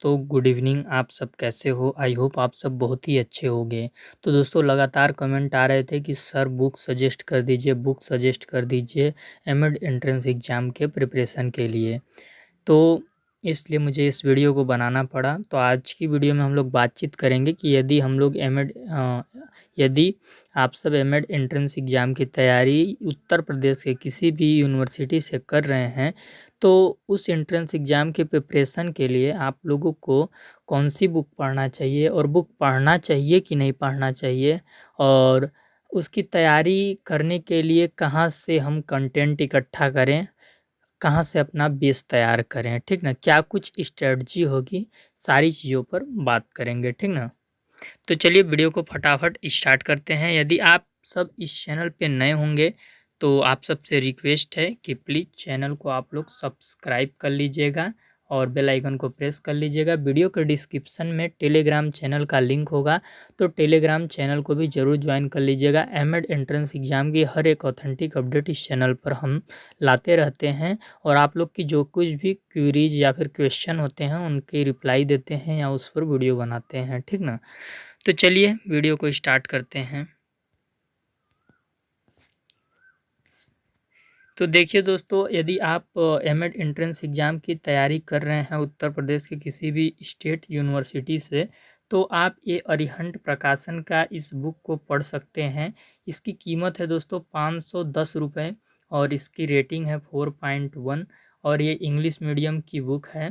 दोस्तों good evening. आप सब कैसे हो? आई होप आप सब बहुत ही अच्छे होंगे। तो दोस्तों लगातार कमेंट आ रहे थे कि सर बुक सजेस्ट कर दीजिए, बुक सजेस्ट कर दीजिए एमएड एंट्रेंस एग्ज़ाम के प्रिपरेशन के लिए। तो इसलिए मुझे इस वीडियो को बनाना पड़ा। तो आज की वीडियो में हम लोग बातचीत करेंगे कि यदि आप सब एमएड एंट्रेंस एग्ज़ाम की तैयारी उत्तर प्रदेश के किसी भी यूनिवर्सिटी से कर रहे हैं, तो उस एंट्रेंस एग्ज़ाम के प्रिपरेशन के लिए आप लोगों को कौन सी बुक पढ़ना चाहिए और बुक पढ़ना चाहिए कि नहीं पढ़ना चाहिए, और उसकी तैयारी करने के लिए कहाँ से हम कंटेंट इकट्ठा करें, कहाँ से अपना बेस तैयार करें, ठीक ना? क्या कुछ स्ट्रेटजी होगी, सारी चीज़ों पर बात करेंगे, ठीक ना? तो चलिए वीडियो को फटाफट स्टार्ट करते हैं। यदि आप सब इस चैनल पे नए होंगे तो आप सबसे रिक्वेस्ट है कि प्लीज़ चैनल को आप लोग सब्सक्राइब कर लीजिएगा और बेल आइकन को प्रेस कर लीजिएगा। वीडियो के डिस्क्रिप्शन में टेलीग्राम चैनल का लिंक होगा, तो टेलीग्राम चैनल को भी ज़रूर ज्वाइन कर लीजिएगा। एमएड एंट्रेंस एग्ज़ाम की हर एक ऑथेंटिक अपडेट इस चैनल पर हम लाते रहते हैं, और आप लोग की जो कुछ भी क्वेरीज या फिर क्वेश्चन होते हैं उनकी रिप्लाई देते हैं या उस पर वीडियो बनाते हैं, ठीक ना? तो चलिए वीडियो को स्टार्ट करते हैं। तो देखिए दोस्तों, यदि आप एमएड एंट्रेंस एग्ज़ाम की तैयारी कर रहे हैं उत्तर प्रदेश के किसी भी स्टेट यूनिवर्सिटी से, तो आप ये अरिहंत प्रकाशन का इस बुक को पढ़ सकते हैं। इसकी कीमत है दोस्तों 510 रुपये और इसकी रेटिंग है 4.1, और ये इंग्लिश मीडियम की बुक है।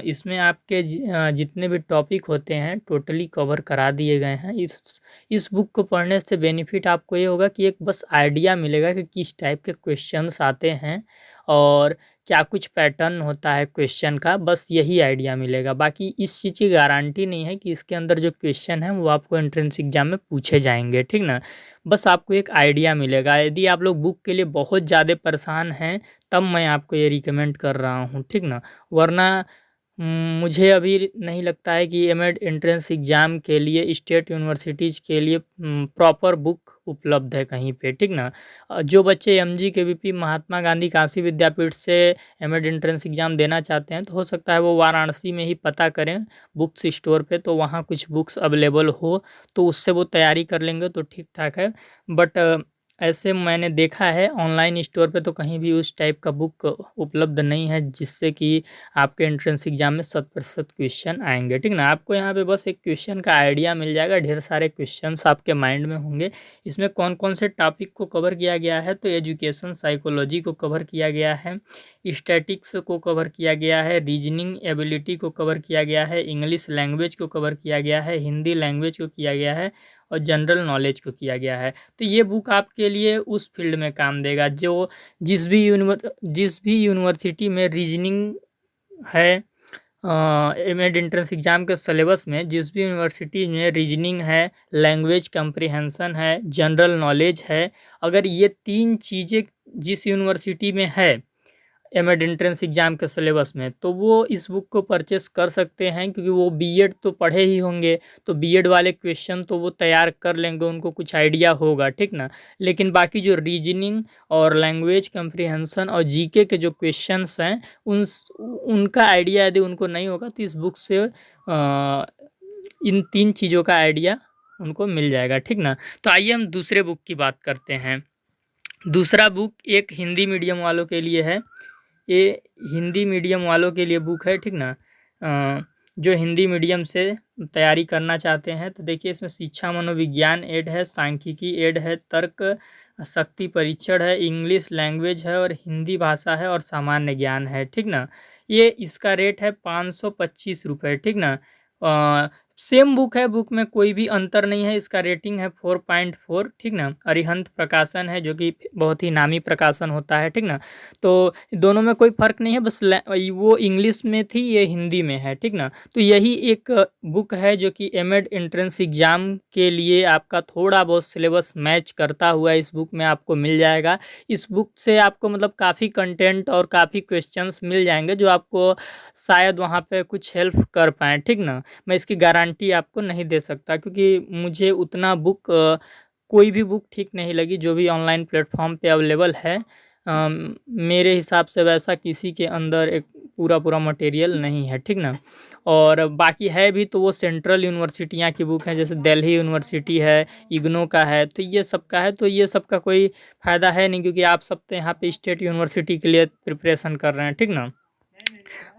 इसमें आपके जितने भी टॉपिक होते हैं टोटली कवर करा दिए गए हैं। इस बुक को पढ़ने से बेनिफिट आपको ये होगा कि एक बस आइडिया मिलेगा कि किस टाइप के क्वेश्चंस आते हैं और क्या कुछ पैटर्न होता है क्वेश्चन का, बस यही आइडिया मिलेगा। बाकी इस चीज़ की गारंटी नहीं है कि इसके अंदर जो क्वेश्चन है वो आपको एंट्रेंस एग्जाम में पूछे जाएंगे, ठीक ना? बस आपको एक आइडिया मिलेगा। यदि आप लोग बुक के लिए बहुत ज़्यादा परेशान हैं तब मैं आपको ये रिकमेंड कर रहा हूँ, ठीक ना? वरना मुझे अभी नहीं लगता है कि एमएड एंट्रेंस एग्ज़ाम के लिए स्टेट यूनिवर्सिटीज़ के लिए प्रॉपर बुक उपलब्ध है कहीं पे, ठीक ना? जो बच्चे एमजी, केवीपी, महात्मा गांधी काशी विद्यापीठ से एमएड एंट्रेंस एग्ज़ाम देना चाहते हैं तो हो सकता है वो वाराणसी में ही पता करें बुक्स स्टोर पे, तो वहाँ कुछ बुक्स अवेलेबल हो तो उससे वो तैयारी कर लेंगे तो ठीक ठाक है। बट ऐसे मैंने देखा है ऑनलाइन स्टोर पे तो कहीं भी उस टाइप का बुक उपलब्ध नहीं है जिससे कि आपके एंट्रेंस एग्जाम में 100% क्वेश्चन आएंगे, ठीक ना? आपको यहाँ पे बस एक क्वेश्चन का आइडिया मिल जाएगा, ढेर सारे क्वेश्चंस आपके माइंड में होंगे। इसमें कौन कौन से टॉपिक को कवर किया गया है, तो एजुकेशन साइकोलॉजी को कवर किया गया है, स्टैटिक्स को कवर किया गया है, रीजनिंग एबिलिटी को कवर किया गया है, इंग्लिश लैंग्वेज को कवर किया गया है, हिंदी लैंग्वेज को किया गया है, और जनरल नॉलेज को किया गया है। तो ये बुक आपके लिए उस फील्ड में काम देगा जो जिस भी यूनिवर्सिटी में रीजनिंग है, एमएड एंट्रेंस एग्ज़ाम के सिलेबस में जिस भी यूनिवर्सिटी में रीजनिंग है, लैंग्वेज कम्प्रिहेंशन है, जनरल नॉलेज है, अगर ये 3 चीज़ें जिस यूनिवर्सिटी में है एमएड एंट्रेंस एग्ज़ाम के सिलेबस में, तो वो इस बुक को परचेस कर सकते हैं, क्योंकि वो बीएड तो पढ़े ही होंगे, तो बीएड वाले क्वेश्चन तो वो तैयार कर लेंगे, उनको कुछ आइडिया होगा, ठीक ना? लेकिन बाकी जो रीजनिंग और लैंग्वेज कम्प्रिहेंशन और जीके के जो क्वेश्चंस हैं उनका आइडिया यदि उनको नहीं होगा तो इस बुक से इन 3 चीज़ों का आइडिया उनको मिल जाएगा, ठीक ना? तो आइए हम दूसरे बुक की बात करते हैं। दूसरा बुक एक हिंदी मीडियम वालों के लिए है। ये हिंदी मीडियम वालों के लिए बुक है, ठीक ना? जो हिंदी मीडियम से तैयारी करना चाहते हैं तो देखिए इसमें शिक्षा मनोविज्ञान एड है, सांख्यिकी एड है, तर्क शक्ति परीक्षण है, इंग्लिश लैंग्वेज है, और हिंदी भाषा है, और सामान्य ज्ञान है, ठीक ना? ये इसका रेट है 525 रुपये, ठीक ना? सेम बुक है, बुक में कोई भी अंतर नहीं है। इसका रेटिंग है 4.4, ठीक ना? अरिहंत प्रकाशन है जो कि बहुत ही नामी प्रकाशन होता है, ठीक ना? तो दोनों में कोई फ़र्क नहीं है, बस वो इंग्लिश में थी, ये हिंदी में है, ठीक ना? तो यही एक बुक है जो कि एमएड एंट्रेंस एग्ज़ाम के लिए आपका थोड़ा बहुत सिलेबस मैच करता हुआ इस बुक में आपको मिल जाएगा। इस बुक से आपको मतलब काफ़ी कंटेंट और काफ़ी क्वेश्चंस मिल जाएंगे जो आपको शायद वहाँ पे कुछ हेल्प कर पाएँ, ठीक ना? मैं इसकी गारंटी आपको नहीं दे सकता, क्योंकि मुझे उतना बुक कोई भी बुक ठीक नहीं लगी जो भी ऑनलाइन प्लेटफॉर्म पे अवेलेबल है। मेरे हिसाब से वैसा किसी के अंदर एक पूरा मटेरियल नहीं है, ठीक ना? और बाकी है भी तो वो सेंट्रल यूनिवर्सिटियाँ की बुक हैं, जैसे दिल्ली यूनिवर्सिटी है, इग्नू का है, तो ये सब का है। तो ये सब का कोई फ़ायदा है नहीं, क्योंकि आप सब तो यहाँ पे स्टेट यूनिवर्सिटी के लिए प्रिपरेशन कर रहे हैं, ठीक ना।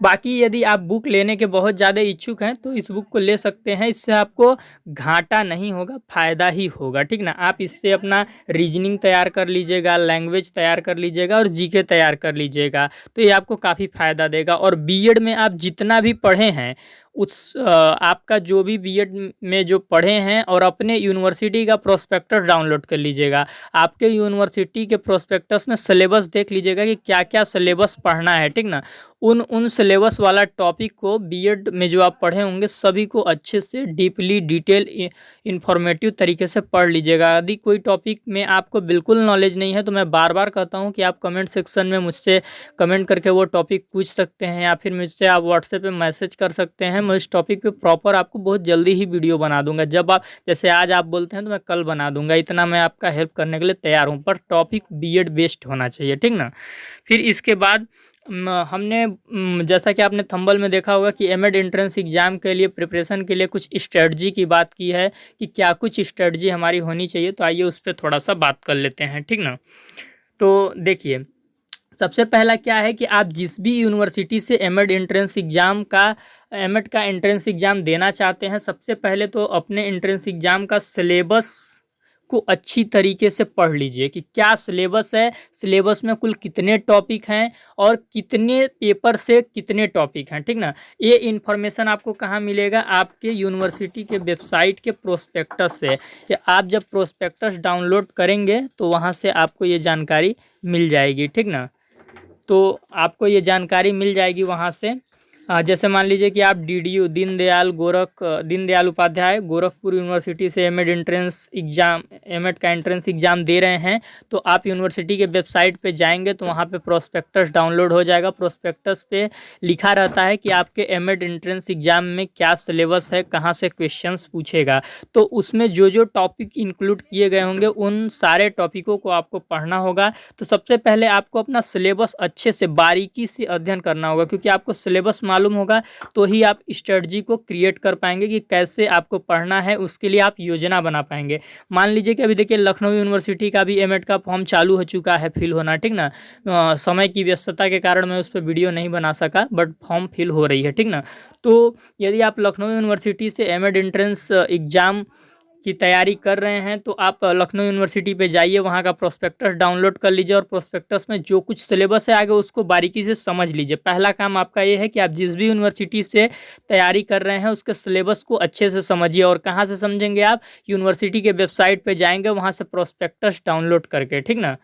बाकी यदि आप बुक लेने के बहुत ज़्यादा इच्छुक हैं तो इस बुक को ले सकते हैं, इससे आपको घाटा नहीं होगा, फ़ायदा ही होगा, ठीक ना। आप इससे अपना रीजनिंग तैयार कर लीजिएगा, लैंग्वेज तैयार कर लीजिएगा और जीके तैयार कर लीजिएगा, तो ये आपको काफ़ी फ़ायदा देगा। और बीएड में आप जितना भी पढ़े हैं आपका जो भी बीएड में जो पढ़े हैं, और अपने यूनिवर्सिटी का प्रोस्पेक्टस डाउनलोड कर लीजिएगा। आपके यूनिवर्सिटी के प्रोस्पेक्टस में सिलेबस देख लीजिएगा कि क्या क्या सिलेबस पढ़ना है, ठीक ना। उन सिलेबस वाला टॉपिक को बीएड में जो आप पढ़े होंगे सभी को अच्छे से डीपली डिटेल इंफॉर्मेटिव तरीके से पढ़ लीजिएगा। यदि कोई टॉपिक में आपको बिल्कुल नॉलेज नहीं है तो मैं बार बार कहता हूँ कि आप कमेंट सेक्शन में मुझसे कमेंट करके वो टॉपिक पूछ सकते हैं, या फिर मुझसे आप व्हाट्सएप पे मैसेज कर सकते हैं। मैं इस टॉपिक पे प्रॉपर आपको बहुत जल्दी ही वीडियो बना दूंगा। जब आप जैसे आज आप बोलते हैं तो मैं कल बना दूंगा, इतना मैं आपका हेल्प करने के लिए तैयार हूँ, पर टॉपिक बीएड बेस्ड होना चाहिए, ठीक ना। फिर इसके बाद हमने जैसा कि आपने थंबल में देखा होगा कि एमएड एंट्रेंस एग्ज़ाम के लिए प्रिपरेशन के लिए कुछ स्ट्रेटजी की बात की है कि क्या कुछ स्ट्रेटजी हमारी होनी चाहिए। तो आइए उस पर थोड़ा सा बात कर लेते हैं, ठीक ना। तो देखिए, सबसे पहला क्या है कि आप जिस भी यूनिवर्सिटी से एमएड का एंट्रेंस एग्ज़ाम देना चाहते हैं, सबसे पहले तो अपने एंट्रेंस एग्ज़ाम का सिलेबस को अच्छी तरीके से पढ़ लीजिए कि क्या सिलेबस है, सिलेबस में कुल कितने टॉपिक हैं और कितने पेपर से कितने टॉपिक हैं, ठीक ना। ये इन्फॉर्मेशन आपको कहाँ मिलेगा, आपके यूनिवर्सिटी के वेबसाइट के प्रोस्पेक्टस से। या आप जब प्रोस्पेक्टस डाउनलोड करेंगे तो वहाँ से आपको ये जानकारी मिल जाएगी, ठीक ना। तो आपको ये जानकारी मिल जाएगी वहाँ से। जैसे मान लीजिए कि आप डीडीयू दीनदयाल उपाध्याय गोरखपुर यूनिवर्सिटी से एमएड का एंट्रेंस एग्ज़ाम दे रहे हैं, तो आप यूनिवर्सिटी के वेबसाइट पे जाएंगे तो वहाँ पे प्रोस्पेक्टस डाउनलोड हो जाएगा। प्रोस्पेक्टस पे लिखा रहता है कि आपके एमएड एंट्रेंस एग्ज़ाम में क्या सिलेबस है, कहाँ से क्वेश्चंस पूछेगा। तो उसमें जो जो टॉपिक इंक्लूड किए गए होंगे उन सारे टॉपिकों को आपको पढ़ना होगा। तो सबसे पहले आपको अपना सिलेबस अच्छे से बारीकी से अध्ययन करना होगा, क्योंकि आपको सिलेबस मालूम होगा तो ही आप स्ट्रेटजी को क्रिएट कर पाएंगे कि कैसे आपको पढ़ना है, उसके लिए आप योजना बना पाएंगे। मान लीजिए कि अभी देखिए लखनऊ यूनिवर्सिटी का भी एमएड का फॉर्म चालू हो चुका है फिल होना, ठीक ना। समय की व्यस्तता के कारण मैं उस पर वीडियो नहीं बना सका, बट फॉर्म फिल हो रही है, ठीक ना। तो यदि आप लखनऊ यूनिवर्सिटी से एमएड एंट्रेंस एग्ज़ाम की तैयारी कर रहे हैं तो आप लखनऊ यूनिवर्सिटी पे जाइए, वहाँ का प्रोस्पेक्टस डाउनलोड कर लीजिए और प्रोस्पेक्टस में जो कुछ सिलेबस है आगे उसको बारीकी से समझ लीजिए। पहला काम आपका ये है कि आप जिस भी यूनिवर्सिटी से तैयारी कर रहे हैं उसके सिलेबस को अच्छे से समझिए। और कहाँ से समझेंगे आप, यूनिवर्सिटी के वेबसाइट पे जाएंगे, वहाँ से प्रोस्पेक्टस डाउनलोड करके, ठीक ना।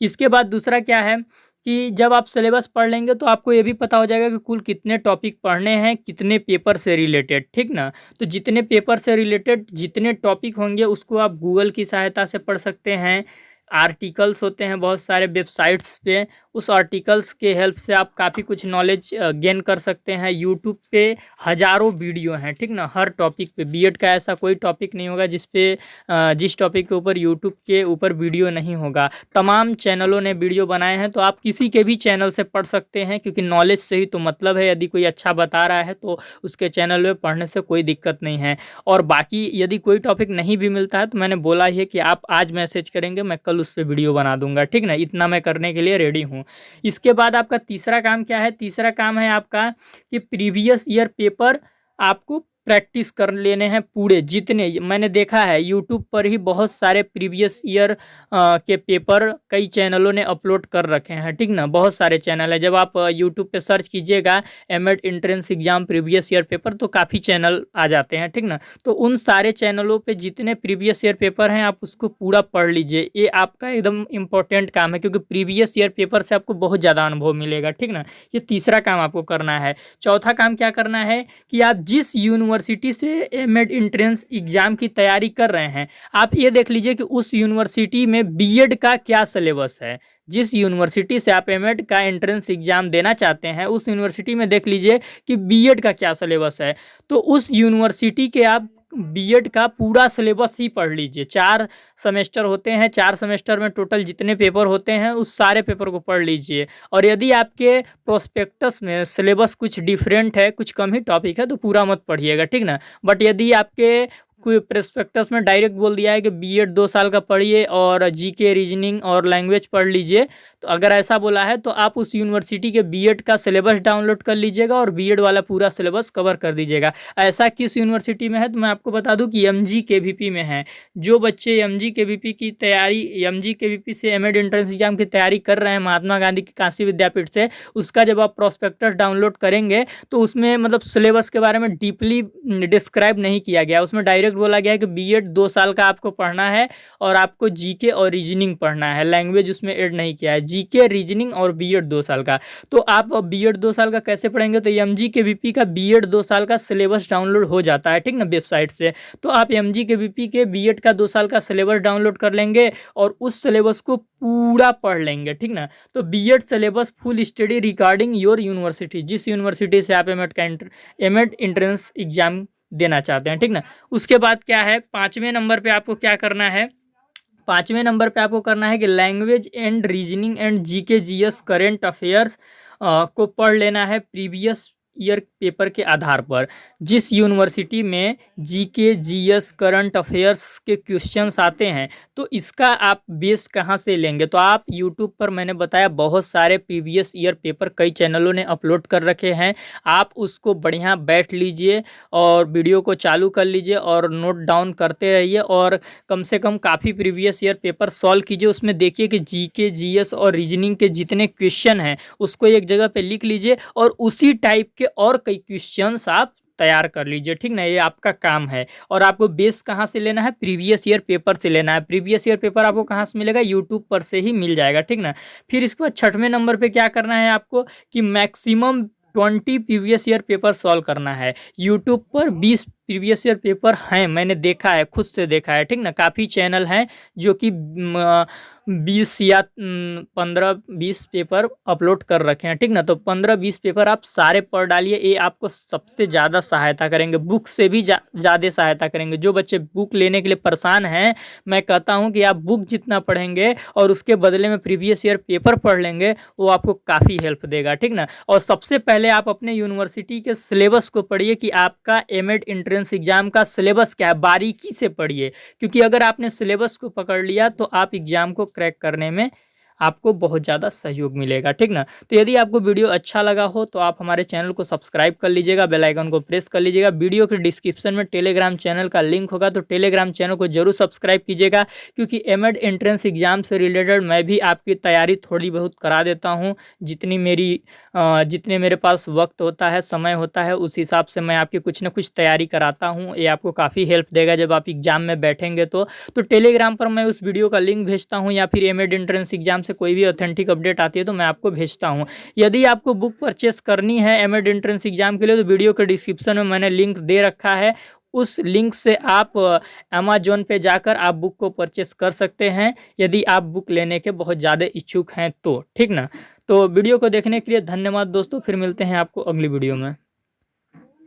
इसके बाद दूसरा क्या है कि जब आप सिलेबस पढ़ लेंगे तो आपको ये भी पता हो जाएगा कि कुल कितने टॉपिक पढ़ने हैं, कितने पेपर से रिलेटेड, ठीक ना। तो जितने पेपर से रिलेटेड जितने टॉपिक होंगे उसको आप गूगल की सहायता से पढ़ सकते हैं। आर्टिकल्स होते हैं बहुत सारे वेबसाइट्स पे, उस आर्टिकल्स के हेल्प से आप काफ़ी कुछ नॉलेज गेन कर सकते हैं। यूट्यूब पे हज़ारों वीडियो हैं, ठीक ना, हर टॉपिक पे। बीएड का ऐसा कोई टॉपिक नहीं होगा जिस टॉपिक के ऊपर यूट्यूब के ऊपर वीडियो नहीं होगा। तमाम चैनलों ने वीडियो बनाए हैं, तो आप किसी के भी चैनल से पढ़ सकते हैं, क्योंकि नॉलेज से ही तो मतलब है। यदि कोई अच्छा बता रहा है तो उसके चैनल में पढ़ने से कोई दिक्कत नहीं है। और बाकी यदि कोई टॉपिक नहीं भी मिलता है तो मैंने बोला ही है कि आप आज मैसेज करेंगे, मैं कल उस पर वीडियो बना दूंगा, ठीक ना। इतना मैं करने के लिए रेडी हूँ। इसके बाद आपका तीसरा काम क्या है, तीसरा काम है आपका कि प्रीवियस ईयर पेपर आपको प्रैक्टिस कर लेने हैं पूरे। जितने मैंने देखा है यूट्यूब पर ही बहुत सारे प्रीवियस ईयर के पेपर कई चैनलों ने अपलोड कर रखे हैं, ठीक ना। बहुत सारे चैनल है, जब आप यूट्यूब पे सर्च कीजिएगा MEd entrance exam previous year paper तो काफ़ी चैनल आ जाते हैं, ठीक ना। तो उन सारे चैनलों पे जितने प्रीवियस ईयर पेपर हैं आप उसको पूरा पढ़ लीजिए। ये आपका एकदम इम्पोर्टेंट काम है, क्योंकि प्रीवियस ईयर पेपर से आपको बहुत ज़्यादा अनुभव मिलेगा, ठीक ना। ये तीसरा काम आपको करना है। चौथा काम क्या करना है कि आप जिस यूनिवर्सिटी से एमएड एंट्रेंस एग्जाम की तैयारी कर रहे हैं, आप ये देख लीजिए कि उस यूनिवर्सिटी में बीएड का क्या सिलेबस है। जिस यूनिवर्सिटी से आप एमएड का एंट्रेंस एग्जाम देना चाहते हैं उस यूनिवर्सिटी में देख लीजिए कि बीएड का क्या सिलेबस है। तो उस यूनिवर्सिटी के आप बीएड का पूरा सिलेबस ही पढ़ लीजिए। 4 सेमेस्टर होते हैं, 4 सेमेस्टर में टोटल जितने पेपर होते हैं उस सारे पेपर को पढ़ लीजिए। और यदि आपके प्रोस्पेक्टस में सिलेबस कुछ डिफरेंट है, कुछ कम ही टॉपिक है, तो पूरा मत पढ़िएगा, ठीक ना। बट यदि आपके कोई प्रोस्पेक्टस में डायरेक्ट बोल दिया है कि बीएड 2 साल का पढ़िए और जीके, रीजनिंग और लैंग्वेज पढ़ लीजिए, तो अगर ऐसा बोला है तो आप उस यूनिवर्सिटी के बीएड का सिलेबस डाउनलोड कर लीजिएगा और बीएड वाला पूरा सिलेबस कवर कर दीजिएगा। ऐसा किस यूनिवर्सिटी में है, तो मैं आपको बता दूं कि एमजी केवीपी में है। जो बच्चे एमजी केवीपी की तैयारी, एमजी केवीपी से एमएड एंट्रेंस एग्जाम की तैयारी कर रहे हैं महात्मा गांधी की काशी विद्यापीठ से, उसका जब आप प्रोस्पेक्टस डाउनलोड करेंगे तो उसमें मतलब सिलेबस के बारे में डीपली डिस्क्राइब नहीं किया गया। उसमें डायरेक्ट बोला गया है कि बीएड 2 साल का आपको पढ़ना है और आपको जीके और रीजनिंग पढ़ना है। लैंग्वेज उसमें ऐड नहीं किया है। जीके, रीजनिंग और बीएड 2 साल का। तो आप बीएड 2 साल का कैसे पढ़ेंगे, तो एमजी केवीपी का बीएड 2 साल का सिलेबस डाउनलोड हो जाता है, ठीक ना, वेबसाइट से। तो आप एमजी केवीपी के बीएड का 2 साल का सिलेबस डाउनलोड कर लेंगे और उस सिलेबस को पूरा पढ़ लेंगे, ठीक ना। तो BEd syllabus full study regarding your university, जिस यूनिवर्सिटी से आप एमएड एंट्रेंस एग्जाम देना चाहते हैं, ठीक ना। उसके बाद क्या है, 5वें नंबर पे आपको क्या करना है, 5वें नंबर पे आपको करना है कि language and reasoning and GK GS current affairs को पढ़ लेना है प्रीवियस ईयर पेपर के आधार पर। जिस यूनिवर्सिटी में जीके, जीएस, करंट अफेयर्स के क्वेश्चंस आते हैं, तो इसका आप बेस कहाँ से लेंगे, तो आप यूट्यूब पर मैंने बताया बहुत सारे प्रीवियस ईयर पेपर कई चैनलों ने अपलोड कर रखे हैं। आप उसको बढ़िया बैठ लीजिए और वीडियो को चालू कर लीजिए और नोट डाउन करते रहिए और कम से कम काफ़ी प्रीवियस ईयर पेपर सॉल्व कीजिए। उसमें देखिए कि जीके, जीएस और रीजनिंग के जितने क्वेश्चन हैं उसको एक जगह पे लिख लीजिए और उसी टाइप के और कई क्वेश्चंस आप तैयार कर लीजिए, ठीक ना। ये आपका काम है। और आपको बेस कहाँ से लेना है, प्रीवियस ईयर पेपर से लेना है। प्रीवियस ईयर पेपर आपको कहाँ से मिलेगा, यूट्यूब पर से ही मिल जाएगा, ठीक ना। फिर इसके बाद 6वें नंबर पे क्या करना है आपको कि maximum 20 previous year paper solve करना है। यूट्यूब पर 20 प्रीवियस ईयर पेपर हैं, मैंने देखा है, खुद से देखा है, ठीक ना। काफ़ी चैनल हैं जो कि 20 या 15-20 पेपर अपलोड कर रखे हैं, ठीक ना। तो 15-20 पेपर आप सारे पढ़ डालिए, ये आपको सबसे ज़्यादा सहायता करेंगे, बुक से भी ज़्यादा सहायता करेंगे। जो बच्चे बुक लेने के लिए परेशान हैं, मैं कहता हूँ कि आप बुक जितना पढ़ेंगे और उसके बदले में प्रीवियस ईयर पेपर पढ़ लेंगे, वो आपको काफ़ी हेल्प देगा, ठीक ना। और सबसे पहले आप अपने यूनिवर्सिटी के सिलेबस को पढ़िए कि आपका एमएड एंट्रेंस एग्जाम का सिलेबस क्या है, बारीकी से पढ़िए। क्योंकि अगर आपने सिलेबस को पकड़ लिया तो आप एग्जाम को क्रैक करने में आपको बहुत ज़्यादा सहयोग मिलेगा, ठीक ना। तो यदि आपको वीडियो अच्छा लगा हो तो आप हमारे चैनल को सब्सक्राइब कर लीजिएगा, बेल आइकन को प्रेस कर लीजिएगा। वीडियो के डिस्क्रिप्शन में टेलीग्राम चैनल का लिंक होगा, तो टेलीग्राम चैनल को जरूर सब्सक्राइब कीजिएगा। क्योंकि एमएड एंट्रेंस एग्जाम से रिलेटेड मैं भी आपकी तैयारी थोड़ी बहुत करा देता हूँ। जितने मेरे पास वक्त होता है, समय होता है, उस हिसाब से मैं आपकी कुछ ना कुछ तैयारी कराता हूँ। ये आपको काफ़ी हेल्प देगा जब आप एग्जाम में बैठेंगे तो टेलीग्राम पर मैं उस वीडियो का लिंक भेजता हूँ, या फिर एमएड एंट्रेंस एग्जाम से कोई भी ऑथेंटिक अपडेट आती है तो मैं आपको भेजता हूँ। यदि आपको बुक परचेस करनी है एमएड एंट्रेंस एग्जाम के लिए, तो वीडियो के डिस्क्रिप्शन में मैंने लिंक दे रखा है। उस लिंक से आप अमेजोन पे जाकर आप बुक को परचेस कर सकते हैं, यदि आप बुक लेने के बहुत ज़्यादा इच्छुक हैं तो, ठीक ना। तो वीडियो को देखने के लिए धन्यवाद दोस्तों, फिर मिलते हैं आपको अगली वीडियो में।